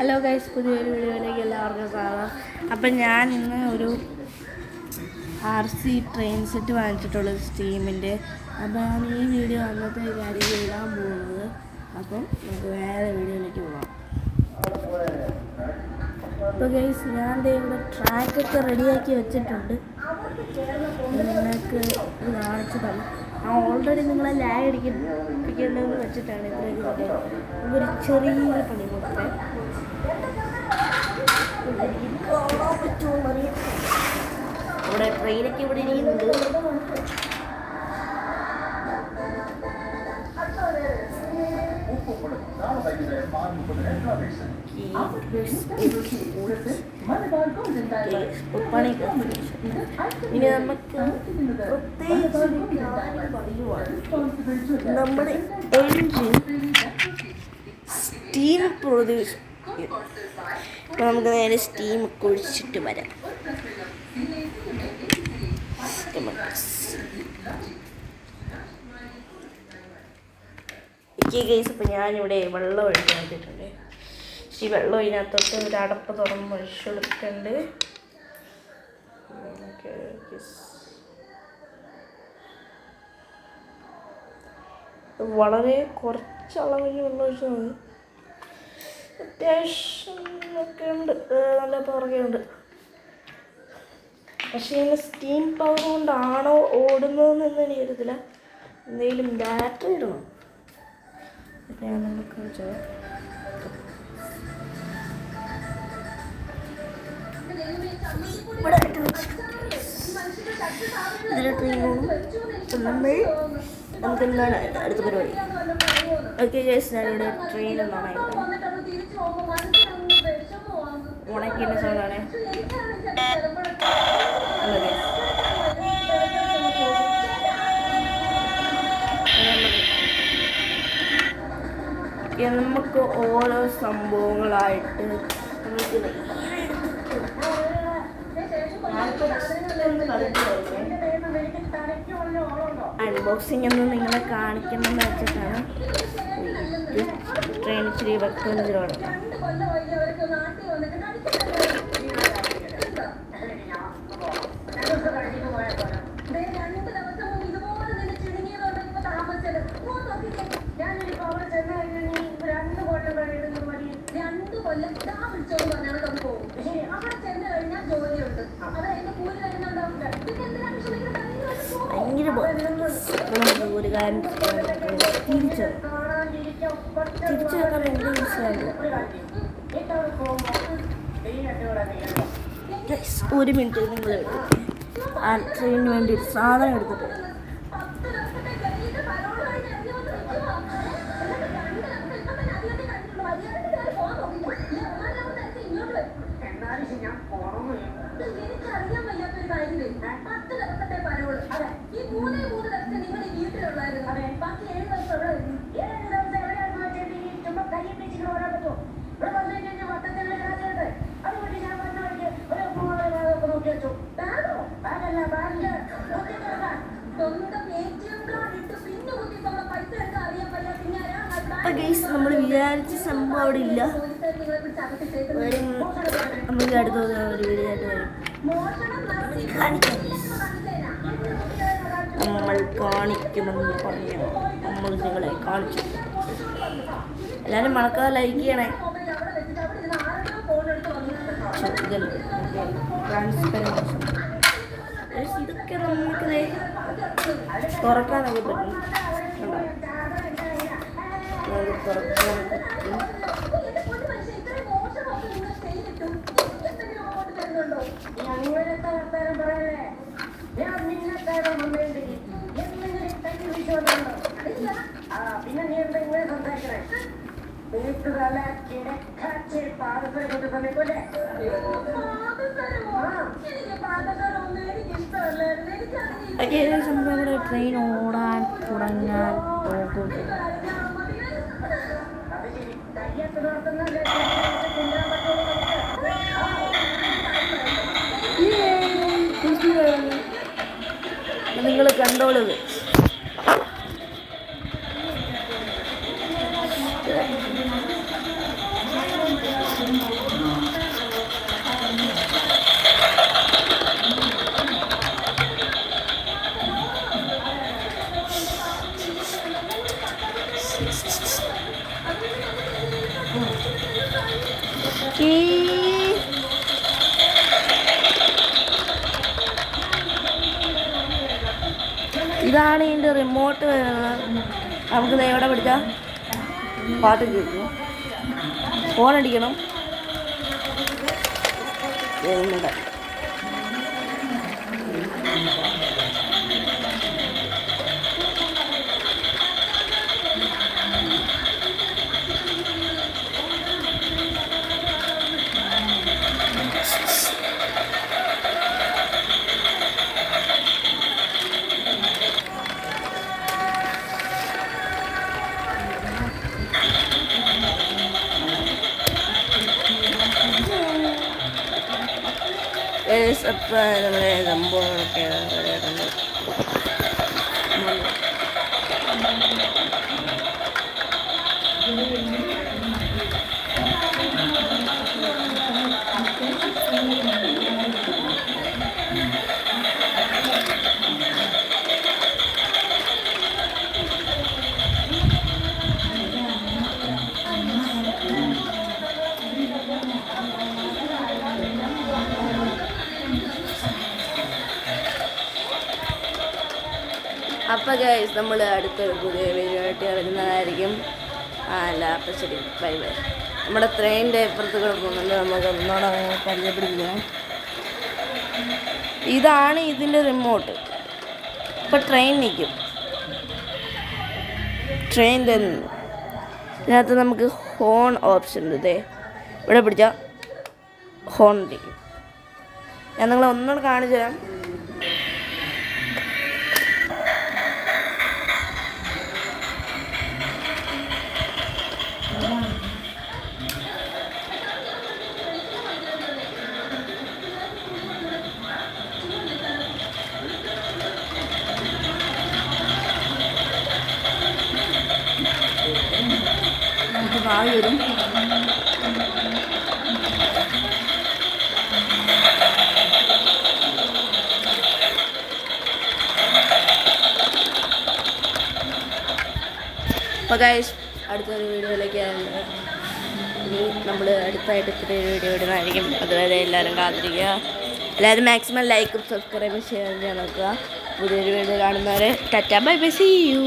Hello guys, പുതിയൊരു വീഡിയോയിലേക്ക് എല്ലാവർക്കും സ്വാഗതം. അപ്പം ഞാൻ ഇന്ന് ഒരു RC ട്രെയിൻ സെറ്റ് വാങ്ങിച്ചിട്ടുള്ളത് സ്റ്റീമിൻ്റെ. അപ്പോൾ ഞാൻ ഈ വീഡിയോ അന്നത്തെ കാര്യം ഇടാൻ പോകുന്നത്. അപ്പം നമുക്ക് വേറെ വീഡിയോയിലേക്ക് പോകാം. അപ്പോൾ ഗൈസ്, ഞാൻ ഇവിടെ ട്രാക്കൊക്കെ റെഡിയാക്കി വെച്ചിട്ടുണ്ട്. നിങ്ങൾക്ക് കാണിച്ചു തന്നെ ഞാൻ ഓൾറെഡി നിങ്ങളെ ലാഗ് അടിപ്പിക്കേണ്ടതെന്ന് വെച്ചിട്ടാണ് ഇതിലേക്ക് നമുക്കൊരു ചെറിയ പണി കൊടുത്തത്. ഇവിടെ ട്രെയിനൊക്കെ ഇവിടെ ഇരിക്കുന്നുണ്ട്. ഇനി നമുക്ക് നമ്മുടെ എൻജിൻ സ്റ്റീം പ്രൊഡ്യൂസ്. അപ്പോൾ നമുക്ക് നേരെ സ്റ്റീം കുഴിച്ചിട്ട് വരാം. ഗൈസ്, ഇപ്പോൾ ഞാനിവിടെ വെള്ളം ഒഴിക്കാൻ വെച്ചിട്ടുണ്ട്. ഈ വെള്ളം ഇതിനകത്തോട്ട് ഒരു അടപ്പ് തുറന്ന് ഒഴിച്ചെടുക്കുന്നുണ്ട്. വളരെ കുറച്ച് അളവിൽ വെള്ളം ഒഴിച്ചാൽ മതി. അത്യാവശ്യം ഒക്കെ ഉണ്ട്, നല്ല പുറകെയുണ്ട്. പക്ഷേ ഇങ്ങനെ സ്റ്റീം പവർ കൊണ്ടാണോ ഓടുന്നതെന്ന് എനിക്ക് അറിയത്തില്ല. എന്തെങ്കിലും ബാറ്ററി ഇടണം. ഞാൻ നമുക്ക് നമുക്ക് എന്താണ് അടുത്ത പരിപാടി. ഓക്കെ ഗൈസ്, ഞാനിവിടെ ട്രെയിൻ എന്നാണ് ഉണക്കിൻ്റെ സൗണ്ടാണ്. നമുക്ക് ഓരോ സംഭവങ്ങളായിട്ട് നമുക്ക് അൺബോക്സിംഗ് എന്ന് നിങ്ങളെ കാണിക്കണമെന്ന് വെച്ചിട്ടാണ് ട്രെയിൻ ഇച്ചിരി വെക്കുന്നതിനോട്. ഭയങ്കര ഒരു കാര്യം തിരിച്ചു വെക്കാൻ ഭയങ്കര ഈസിയാണ്. ഒരു മിനിറ്റ് നിങ്ങൾ ആ ട്രെയിനിന് വേണ്ടി ഒരു സാധനം എടുത്തിട്ട് നമ്മൾ വിചാരിച്ച സംഭവം അവിടെ ഇല്ല. നമുക്ക് അടുത്ത ഒരു വീഡിയോ ആയിട്ട് വരും. നമ്മൾ കാണിക്കുമെന്ന് പറഞ്ഞു. നമ്മൾ നിങ്ങളെ കാണിച്ചു. എല്ലാവരും മറക്കാതെ ലൈക്ക് ചെയ്യണേ. ഇതൊക്കെ നമുക്ക് തുറക്കാനൊക്കെ പറ്റും. പിന്നെ നീ എന്തെങ്കിലും സംസാരിക്കണേ. ട്രെയിൻ ഓടാൻ തുടങ്ങാൻ പോകും. നിങ്ങൾ കണ്ടോളൂ. ഇതാണ് ഇതിൻ്റെ റിമോട്ട് വരുന്നത്. നമുക്ക് എവിടെ പിടിച്ചാൽ പാട്ട് കേൾക്കും. ഫോൺ അടിക്കണം. അപ്പോൾ നമ്മളെ സംഭവങ്ങളൊക്കെ അപ്പോൾ ഗൈസ് നമ്മൾ അടുത്തൊരു പുതിയ വീഡിയോ ആയിട്ട് ഇറങ്ങുന്നതായിരിക്കും. അല്ല അപ്പോൾ ശരി, ബൈ ബൈ. നമ്മുടെ ട്രെയിനിൻ്റെ ഇപ്പുറത്ത് കിടക്കുന്നുണ്ട്, നമുക്ക് ഒന്നോടെ പരിചയപ്പെടുത്തിക്കണം. ഇതാണ് ഇതിൻ്റെ റിമോട്ട്. ഇപ്പോൾ ട്രെയിൻ നിൽക്കും. ട്രെയിനിൻ്റെ ഇതിനകത്ത് നമുക്ക് ഹോൺ ഓപ്ഷൻ ഉണ്ട്. ഇതേ ഇവിടെ പിടിച്ചാൽ ഹോൺ ഇരിക്കും. ഞാൻ നിങ്ങളെ ഒന്നുകൂടെ കാണിച്ചു തരാം. വായു വരും. അപ്പോൾ ഗൈസ് അടുത്തൊരു വീഡിയോയിലേക്കാണ് നമ്മൾ അടുത്തായിട്ട് ഇത്തിരി വീഡിയോ ഇടുന്നതായിരിക്കും. അതുവരെ എല്ലാവരും കാത്തിരിക്കുക. എല്ലാവരും മാക്സിമം ലൈക്കും സബ്സ്ക്രൈബും ഷെയർ ചെയ്യാൻ നോക്കുക. പുതിയൊരു വീഡിയോ കാണുന്നവരെ ta-ta bye bye, see U.